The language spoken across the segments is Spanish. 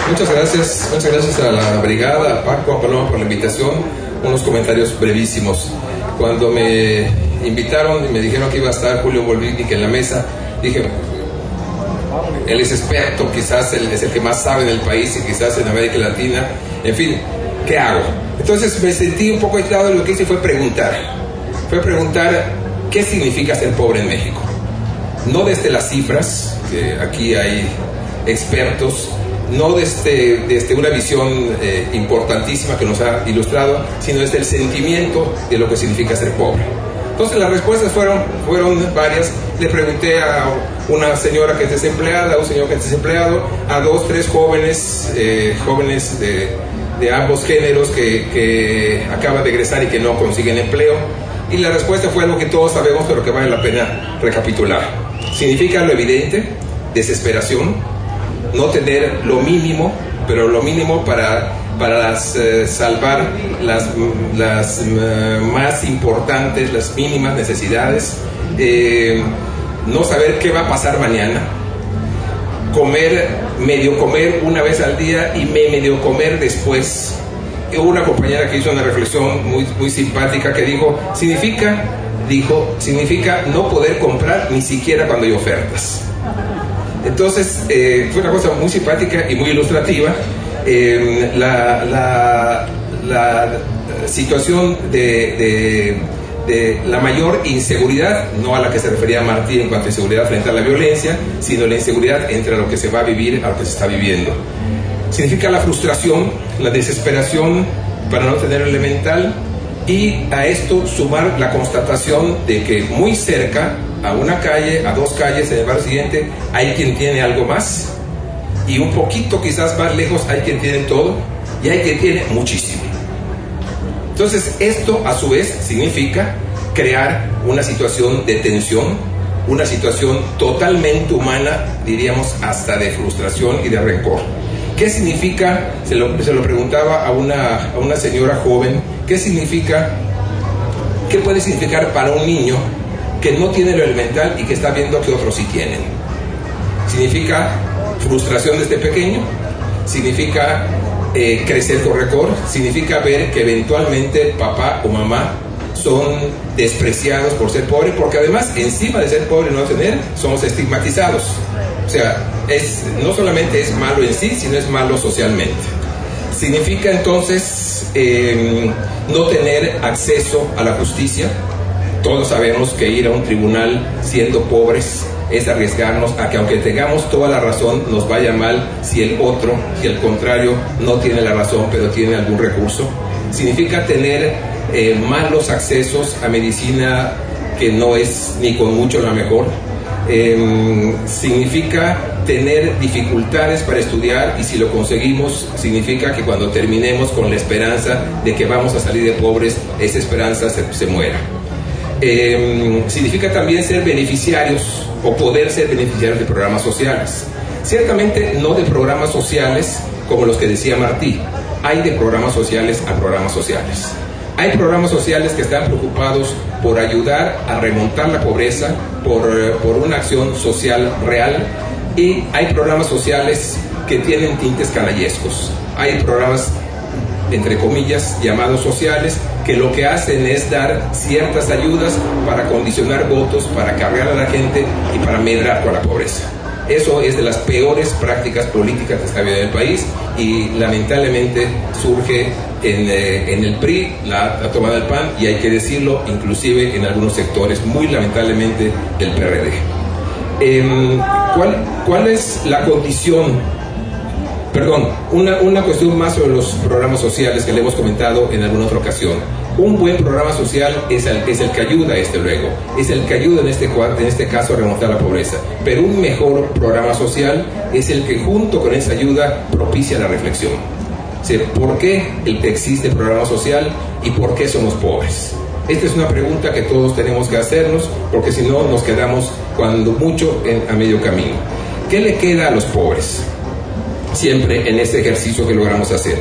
Muchas gracias a la brigada, a Paco, a Paloma por la invitación. Unos comentarios brevísimos. Cuando me invitaron y me dijeron que iba a estar Julio Volvinic en la mesa, dije, él es experto, quizás él es el que más sabe en el país y quizás en América Latina, en fin, ¿qué hago? Entonces me sentí un poco aislado y lo que hice fue preguntar qué significa ser pobre en México. No desde las cifras, que aquí hay expertos, no desde una visión importantísima que nos ha ilustrado, sino desde el sentimiento de lo que significa ser pobre. Entonces las respuestas fueron varias. Le pregunté a una señora que es desempleada, a un señor que es desempleado, a 2, 3 jóvenes de ambos géneros que acaban de egresar y que no consiguen empleo. Y la respuesta fue algo que todos sabemos, pero que vale la pena recapitular. Significa lo evidente: desesperación, no tener lo mínimo, pero lo mínimo para salvar las más importantes, las mínimas necesidades, no saber qué va a pasar mañana, medio comer una vez al día y medio comer después. Hubo una compañera que hizo una reflexión muy simpática que dijo, significa no poder comprar ni siquiera cuando hay ofertas. Entonces fue una cosa muy simpática y muy ilustrativa. La situación de la mayor inseguridad, no a la que se refería Martí en cuanto a inseguridad frente a la violencia, sino la inseguridad entre lo que se va a vivir a lo que se está viviendo. Significa la frustración, la desesperación para no tener elemental, y a esto sumar la constatación de que muy cerca, a una calle, a 2 calles en el barrio siguiente, hay quien tiene algo más, y un poquito quizás más lejos hay quien tiene todo, y hay quien tiene muchísimo. Entonces esto a su vez significa crear una situación de tensión, una situación totalmente humana, diríamos hasta de frustración y de rencor. ¿Qué significa? Se lo preguntaba a una señora joven, ¿qué puede significar para un niño que no tiene lo elemental y que está viendo que otros sí tienen? Significa frustración desde pequeño, significa crecer con rencor, significa ver que eventualmente papá o mamá son despreciados por ser pobres, porque además encima de ser pobre y no tener, somos estigmatizados. O sea, no solamente es malo en sí, sino es malo socialmente. Significa entonces no tener acceso a la justicia. Todos sabemos que ir a un tribunal siendo pobres es arriesgarnos a que aunque tengamos toda la razón, nos vaya mal si el contrario no tiene la razón, pero tiene algún recurso. Significa tener malos accesos a medicina que no es ni con mucho la mejor. Significa tener dificultades para estudiar, y si lo conseguimos significa que cuando terminemos con la esperanza de que vamos a salir de pobres, esa esperanza se muera. Significa también ser beneficiarios o poder ser beneficiarios de programas sociales. Ciertamente no de programas sociales como los que decía Martí. Hay de programas sociales a programas sociales. Hay programas sociales que están preocupados por ayudar a remontar la pobreza, por una acción social real, y hay programas sociales que tienen tintes canallescos. Hay programas, entre comillas, llamados sociales, que lo que hacen es dar ciertas ayudas para condicionar votos, para cargar a la gente y para medrar con la pobreza. Eso es de las peores prácticas políticas que está habiendo en el país, y lamentablemente surge en el PRI la toma del PAN, y hay que decirlo, inclusive en algunos sectores, muy lamentablemente, del PRD. ¿Cuál es la condición? Perdón, una cuestión más sobre los programas sociales que le hemos comentado en alguna otra ocasión. Un buen programa social es el que ayuda, luego, es el que ayuda en este caso a remontar la pobreza. Pero un mejor programa social es el que junto con esa ayuda propicia la reflexión. O sea, ¿por qué existe el programa social y por qué somos pobres? Esta es una pregunta que todos tenemos que hacernos, porque si no nos quedamos cuando mucho a medio camino. ¿Qué le queda a los pobres? Siempre en este ejercicio que logramos hacer,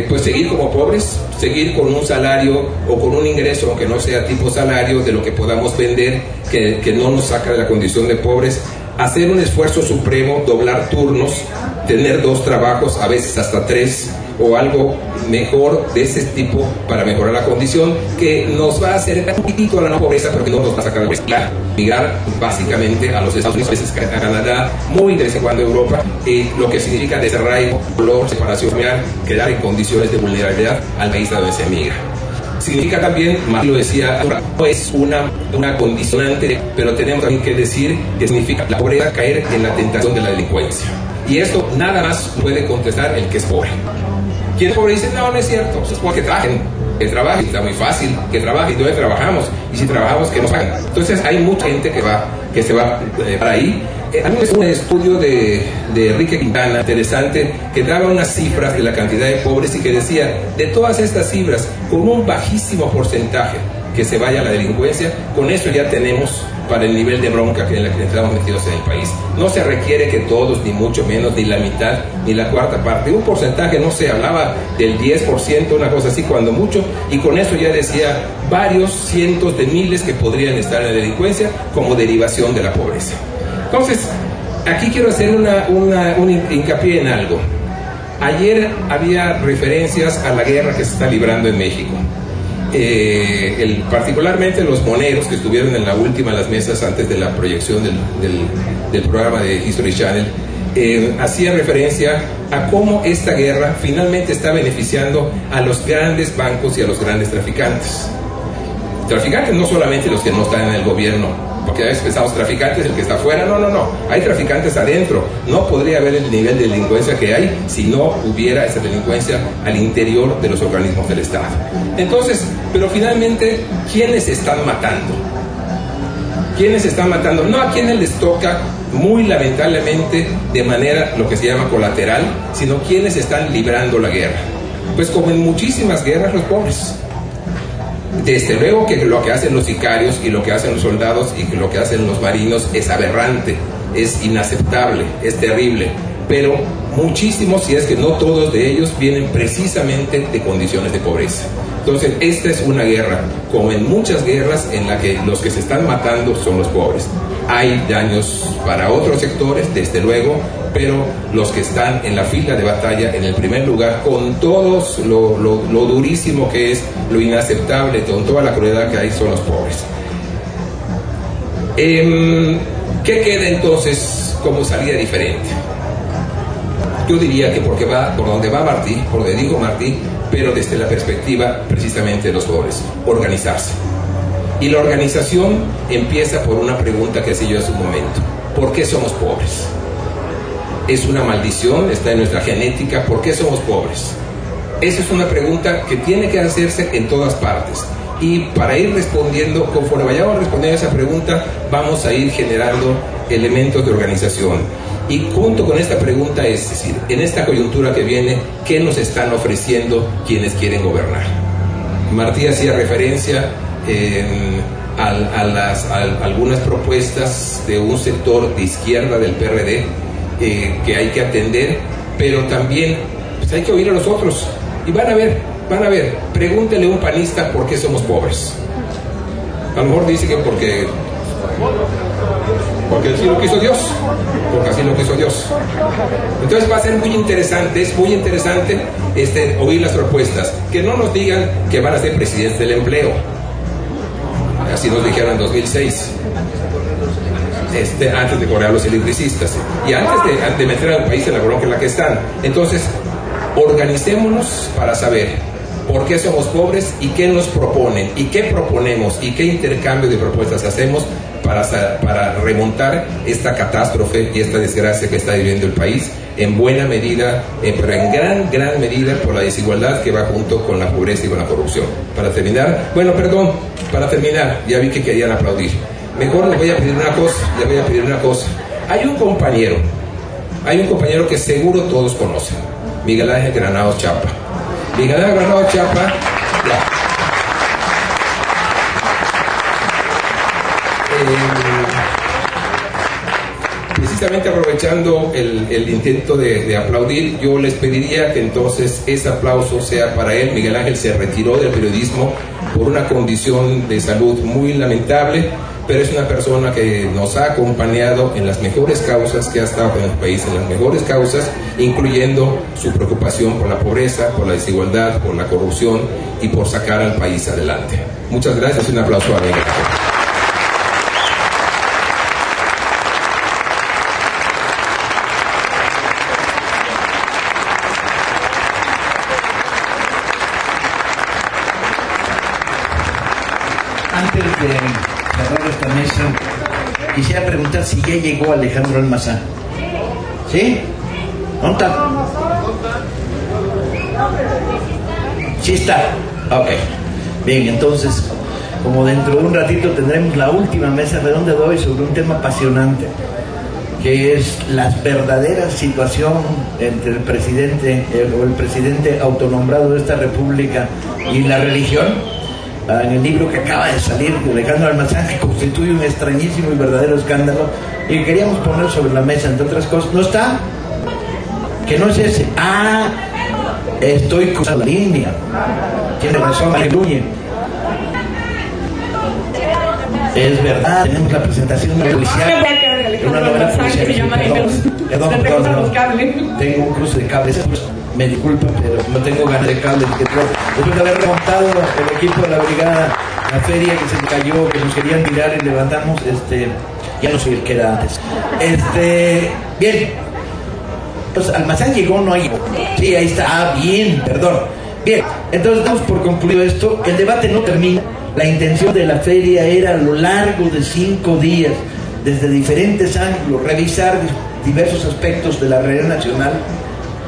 pues seguir como pobres, seguir con un salario o con un ingreso, aunque no sea tipo salario, de lo que podamos vender, que no nos saca de la condición de pobres, hacer un esfuerzo supremo, doblar turnos, tener 2 trabajos, a veces hasta 3, o algo mejor de ese tipo para mejorar la condición, que nos va a acercar un poquitito a la no pobreza, pero que no nos va a sacar de la pobreza. Migrar básicamente a los Estados Unidos, a veces a Canadá, muy de vez en cuando a Europa, lo que significa desarraigo, dolor, separación familiar, quedar en condiciones de vulnerabilidad al país a donde se migra. Significa también, Martí lo decía, no es una condicionante, pero tenemos también que decir que significa la pobreza, caer en la tentación de la delincuencia. Y esto nada más puede contestar el que es pobre. ¿Quién es pobre? Dice, no es cierto, es porque trabajen, está muy fácil, que trabajen, y todavía trabajamos, y si trabajamos, que nos hagan. Entonces hay mucha gente que se va para ahí. A mí es un estudio de Enrique Quintana, interesante, que daba unas cifras de la cantidad de pobres y que decía, de todas estas cifras, con un bajísimo porcentaje que se vaya a la delincuencia, con eso ya tenemos para el nivel de bronca en la que estamos metidos en el país. No se requiere que todos, ni mucho menos, ni la mitad, ni la cuarta parte. Un porcentaje, no se hablaba del 10%, una cosa así, cuando mucho, y con eso ya decía varios cientos de miles que podrían estar en la delincuencia como derivación de la pobreza. Entonces, aquí quiero hacer un hincapié en algo. Ayer había referencias a la guerra que se está librando en México. Particularmente los moneros que estuvieron en la última de las mesas antes de la proyección del programa de History Channel, hacía referencia a cómo esta guerra finalmente está beneficiando a los grandes bancos y a los grandes traficantes. Traficantes no solamente los que no están en el gobierno, porque a veces pensamos traficantes el que está afuera, no, hay traficantes adentro. No podría haber el nivel de delincuencia que hay si no hubiera esa delincuencia al interior de los organismos del Estado. Entonces, pero finalmente, ¿quiénes están matando? ¿Quiénes están matando? No a quienes les toca, muy lamentablemente, de manera lo que se llama colateral, sino quienes están librando la guerra. Pues como en muchísimas guerras, los pobres. Desde luego que lo que hacen los sicarios y lo que hacen los soldados y lo que hacen los marinos es aberrante, es inaceptable, es terrible, pero muchísimos, si es que no todos de ellos, vienen precisamente de condiciones de pobreza. Entonces, esta es una guerra, como en muchas guerras, en la que los que se están matando son los pobres. Hay daños para otros sectores, desde luego, pero los que están en la fila de batalla, en el primer lugar, con todos lo durísimo que es, lo inaceptable, con toda la crueldad que hay, son los pobres. ¿Qué queda entonces como salida diferente? Yo diría que porque va por donde va Martí, por donde dijo Martí, pero desde la perspectiva precisamente de los pobres, organizarse. Y la organización empieza por una pregunta que hacía yo hace un momento: ¿por qué somos pobres? ¿Es una maldición? ¿Está en nuestra genética? ¿Por qué somos pobres? Esa es una pregunta que tiene que hacerse en todas partes. Y para ir respondiendo, conforme vayamos respondiendo a esa pregunta, vamos a ir generando elementos de organización. Y junto con esta pregunta, es decir, en esta coyuntura que viene, ¿qué nos están ofreciendo quienes quieren gobernar? Martí hacía referencia a algunas propuestas de un sector de izquierda del PRD que hay que atender, pero también pues, hay que oír a los otros. Y van a ver, pregúntele a un panista por qué somos pobres. A lo mejor dice que porque así lo quiso Dios, porque así lo quiso Dios. Entonces va a ser muy interesante, es muy interesante oír las propuestas, que no nos digan que van a ser presidentes del empleo, así nos dijeron en 2006, antes de correr a los electricistas y antes de meter al país en la bronca en la que están. Entonces, organicémonos para saber por qué somos pobres y qué nos proponen y qué proponemos y qué intercambio de propuestas hacemos para remontar esta catástrofe y esta desgracia que está viviendo el país, en buena medida, pero en gran medida por la desigualdad que va junto con la pobreza y con la corrupción. Para terminar, ya vi que querían aplaudir. Mejor les voy a pedir una cosa. Hay un compañero que seguro todos conocen, Miguel Ángel Granados Chapa. Miguel Ángel Granados Chapa, precisamente aprovechando el intento de aplaudir, yo les pediría que entonces ese aplauso sea para él. Miguel Ángel se retiró del periodismo por una condición de salud muy lamentable, pero es una persona que nos ha acompañado en las mejores causas, que ha estado en el país en las mejores causas, incluyendo su preocupación por la pobreza, por la desigualdad, por la corrupción y por sacar al país adelante. Muchas gracias y un aplauso a Miguel. Antes de cerrar esta mesa, quisiera preguntar si ya llegó Alejandro Almazán. ¿Sí? ¿Dónde está? Sí está. Ok. Bien, entonces, como dentro de un ratito tendremos la última mesa redonda de hoy sobre un tema apasionante, que es la verdadera situación entre el presidente autonombrado de esta república y la religión. En el libro que acaba de salir de Alejandro Almazán, que constituye un extrañísimo y verdadero escándalo, y que queríamos poner sobre la mesa, entre otras cosas. ¿No está? Que no es ese. Ah, estoy cruzando la línea. Tiene razón, aleluya. Es verdad, tenemos la presentación de policial. Una novela policial. Perdón. Tengo un cruce de cables. Me disculpa, pero no tengo ganas de cables. Después de haber remontado el equipo de la brigada, la feria que se me cayó, que nos querían tirar y levantamos, ya no soy el que era antes. Bien. Entonces, Almazán llegó, no hay. Sí, ahí está. Ah, bien, perdón. Bien, entonces damos por concluido esto. El debate no termina. La intención de la feria era a lo largo de 5 días, desde diferentes ángulos, revisar diversos aspectos de la realidad nacional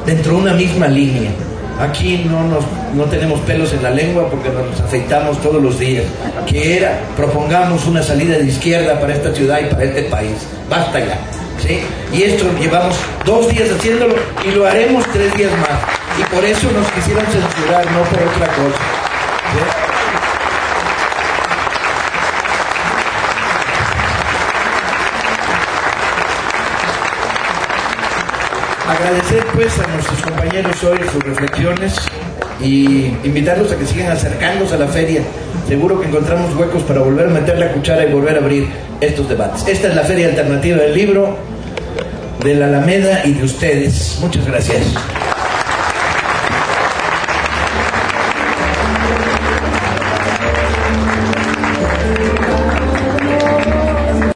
dentro de una misma línea. Aquí no tenemos pelos en la lengua porque nos afeitamos todos los días. Que era, propongamos una salida de izquierda para esta ciudad y para este país. Basta ya. ¿Sí? Y esto llevamos 2 días haciéndolo y lo haremos 3 días más. Y por eso nos quisieron censurar, no por otra cosa. ¿Sí? Agradecer pues a nuestros compañeros hoy sus reflexiones y invitarlos a que sigan acercándose a la feria. Seguro que encontramos huecos para volver a meter la cuchara y volver a abrir estos debates. Esta es la Feria Alternativa del Libro, de la Alameda y de ustedes. Muchas gracias.